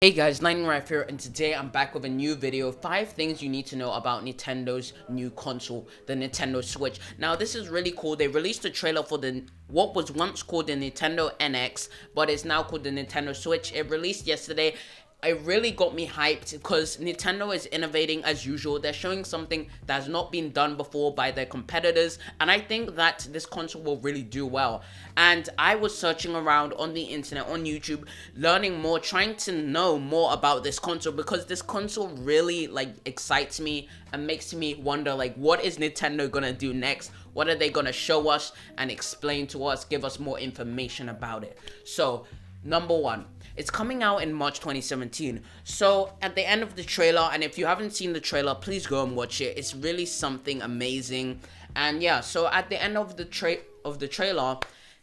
Hey guys, lightningrafh here, and today I'm back with a new video. 5 things you need to know about Nintendo's new console, the Nintendo Switch. Now this is really cool. They released a trailer for what was once called the Nintendo NX, but it's now called the Nintendo Switch. It released yesterday. It really got me hyped because Nintendo is innovating as usual. They're showing something that has not been done before by their competitors, and I think that this console will really do well. And I was searching around on the internet, on YouTube, learning more, trying to know more about this console, because this console really excites me and makes me wonder what is Nintendo gonna do next? What are they gonna show us and explain to us, give us more information about it? So number one, it's coming out in March 2017. So at the end of the trailer, and if you haven't seen the trailer, please go and watch it. It's really something amazing. And yeah, so at the end of the trailer,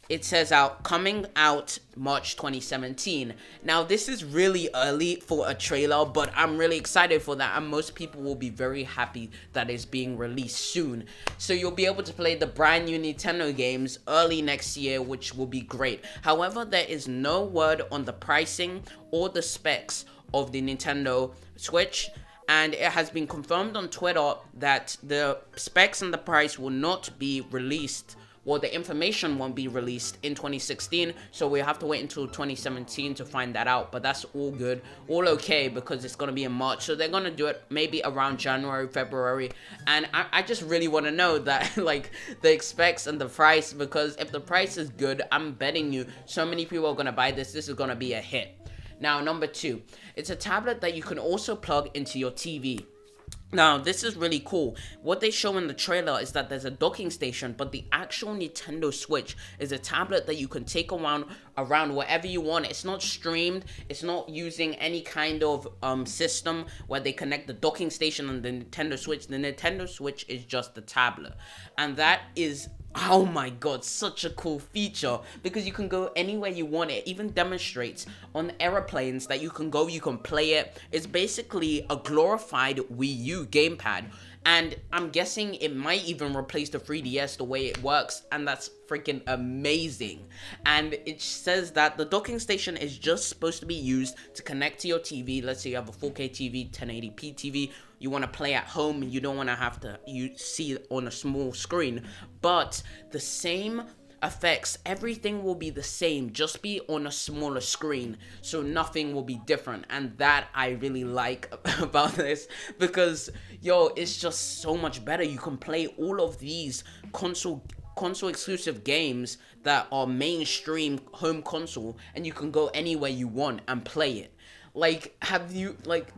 it says coming out March 2017. Now this is really early for a trailer, but I'm really excited for that, and most people will be very happy that it's being released soon. So you'll be able to play the brand new Nintendo games early next year, which will be great. However, there is no word on the pricing or the specs of the Nintendo Switch, and it has been confirmed on Twitter that the specs and the price will not be released. Well, the information won't be released in 2016, so we have to wait until 2017 to find that out. But that's all good, all okay, because it's going to be in March. So they're going to do it maybe around January, February. And I just really want to know that, the specs and the price, because if the price is good, I'm betting you so many people are going to buy this. This is going to be a hit. Now, number 2, it's a tablet that you can also plug into your TV. Now, this is really cool. What they show in the trailer is that there's a docking station, but the actual Nintendo Switch is a tablet that you can take around wherever you want. It's not streamed. It's not using any kind of system where they connect the docking station and the Nintendo Switch. The Nintendo Switch is just the tablet. And that is, oh my god, such a cool feature, because you can go anywhere you want. It even demonstrates on airplanes that you can play it. It's basically a glorified Wii U gamepad, and I'm guessing it might even replace the 3DS the way it works, and that's freaking amazing. And it says that the docking station is just supposed to be used to connect to your TV. Let's say you have a 4K TV, 1080p TV, you want to play at home, you don't want to have to see it on a small screen, but the same effects, everything will be the same, just be on a smaller screen, so nothing will be different. And that I really like about this, because it's just so much better. You can play all of these console exclusive games that are mainstream home console, and you can go anywhere you want and play it. It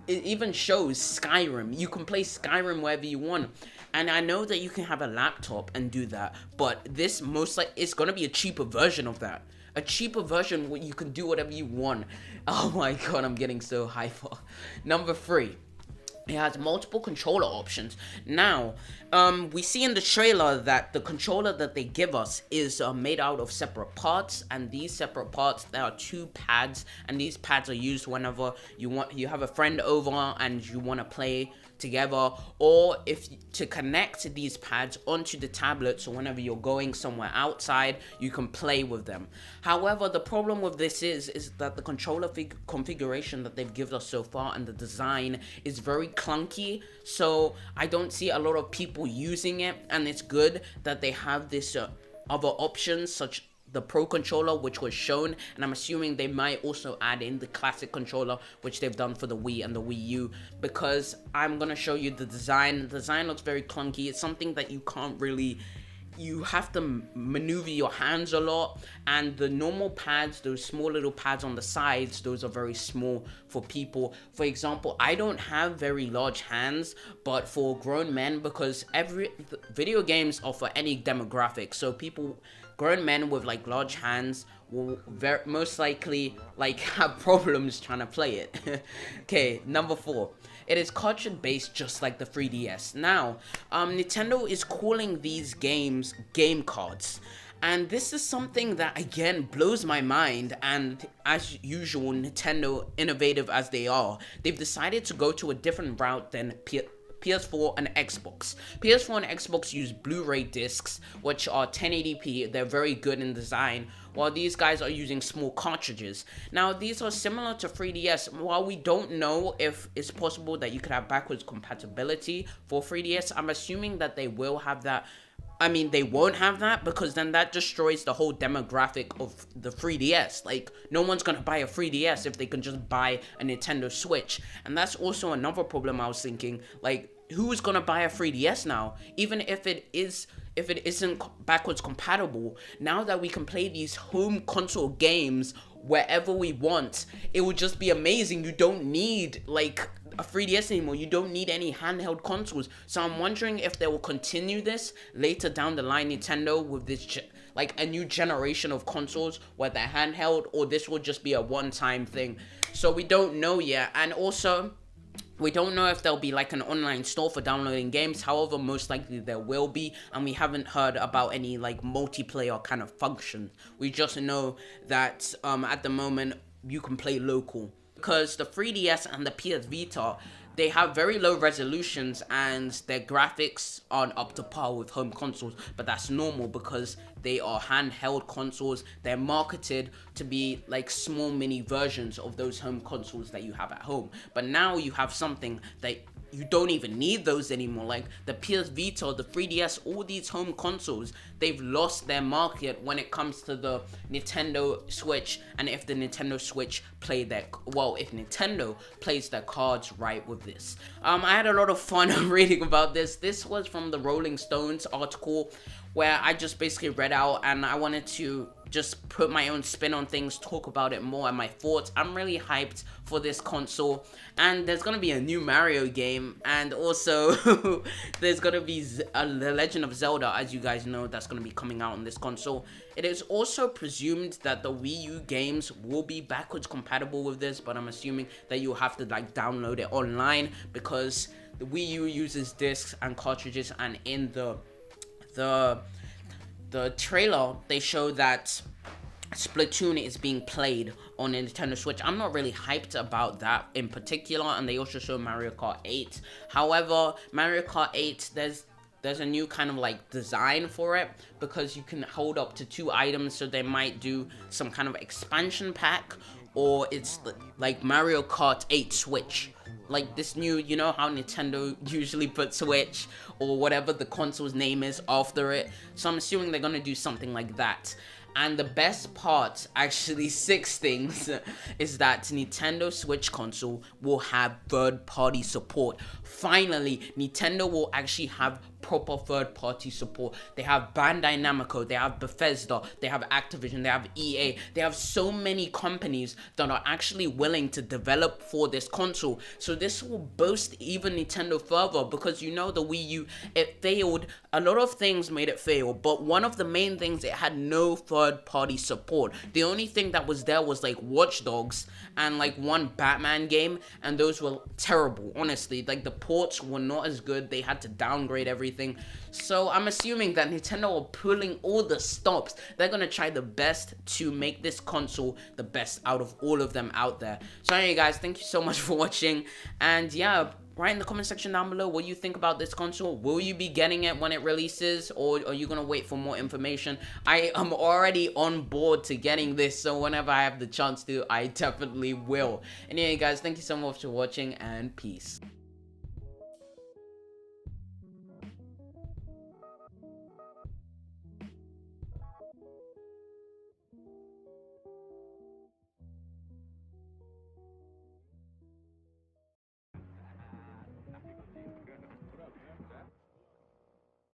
even shows Skyrim. You can play Skyrim wherever you want. And I know that you can have a laptop and do that, but this it's gonna be a cheaper version of that. A cheaper version where you can do whatever you want. Oh my god, I'm getting so hyper. Number 3. It has multiple controller options. Now, we see in the trailer that the controller that they give us is made out of separate parts, and these separate parts, there are 2 pads, and these pads are used whenever you have a friend over and you want to play together, or to connect these pads onto the tablet, so whenever you're going somewhere outside, you can play with them. However, the problem with this is that the controller configuration that they've given us so far and the design is very clunky, so I don't see a lot of people using it. And it's good that they have this other options, such the Pro controller, which was shown, and I'm assuming they might also add in the classic controller, which they've done for the Wii and the Wii U, because I'm gonna show you the design. The design looks very clunky. It's something that you have to maneuver your hands a lot, and the normal pads, those small little pads on the sides, those are very small for people. For example, I don't have very large hands, but for grown men, because video games are for any demographic, so grown men with large hands will most likely have problems trying to play it. Okay, number 4. It is cartridge based, just like the 3DS. Now, Nintendo is calling these games game cards. And this is something that, again, blows my mind. And as usual, Nintendo, innovative as they are, they've decided to go to a different route than PS4 and Xbox. PS4 and Xbox use Blu-ray discs, which are 1080p. They're very good in design, while these guys are using small cartridges. Now, these are similar to 3DS. While we don't know if it's possible that you could have backwards compatibility for 3DS, I'm assuming that they will have that. I mean, they won't have that, because then that destroys the whole demographic of the 3DS. Like, no one's gonna buy a 3DS if they can just buy a Nintendo Switch. And that's also another problem I was thinking. Like, who's gonna buy a 3DS now? Even if it isn't backwards compatible, now that we can play these home console games wherever we want, it would just be amazing. You don't need like a 3DS anymore. You don't need any handheld consoles. So I'm wondering if they will continue this later down the line, Nintendo, with this like a new generation of consoles where they're handheld, or this will just be a one-time thing. So we don't know yet. And also, we don't know if there'll be like an online store for downloading games. However, most likely there will be, and we haven't heard about any like multiplayer kind of function. We just know that at the moment you can play local, because the 3DS and the PS Vita, they have very low resolutions and their graphics aren't up to par with home consoles, but that's normal because they are handheld consoles. They're marketed to be like small mini versions of those home consoles that you have at home. But now you have something that you don't even need those anymore. Like the PS Vita, the 3DS, all these home consoles, they've lost their market when it comes to the Nintendo Switch. And if the Nintendo Switch if Nintendo plays their cards right with this. I had a lot of fun reading about this. This was from the Rolling Stones article, where I just basically read out, and I wanted to just put my own spin on things, talk about it more and my thoughts. I'm really hyped for this console, and there's gonna be a new Mario game, and also there's gonna be The Legend of Zelda, as you guys know, that's gonna be coming out on this console. It is also presumed that the Wii U games will be backwards compatible with this, but I'm assuming that you'll have to like download it online, because the Wii U uses discs and cartridges, and in the trailer, they show that Splatoon is being played on a Nintendo Switch. I'm not really hyped about that in particular, and they also show Mario Kart 8. However, Mario Kart 8, there's a new kind of like design for it, because you can hold up to 2 items, so they might do some kind of expansion pack, or it's like Mario Kart 8 Switch. Like this new, you know how Nintendo usually puts Switch or whatever the console's name is after it. So I'm assuming they're gonna do something like that. And the best part, actually 6 things, is that Nintendo Switch console will have third-party support. Finally, Nintendo will actually have proper third-party support. They have Bandai Namco, they have Bethesda, they have Activision, they have EA. They have so many companies that are actually willing to develop for this console. So this will boost even Nintendo further, because you know the Wii U, it failed. A lot of things made it fail, but one of the main things, it had no third-party support. The only thing that was there was like Watch Dogs and like one Batman game, and those were terrible, honestly. Like the ports were not as good. They had to downgrade everything. So I'm assuming that Nintendo are pulling all the stops. They're gonna try the best to make this console the best out of all of them out there. So anyway guys, thank you so much for watching, and yeah, write in the comment section down below what you think about this console. Will you be getting it when it releases, or are you gonna wait for more information? I am already on board to getting this, so whenever I have the chance to, I definitely will. Anyway guys, thank you so much for watching, and peace.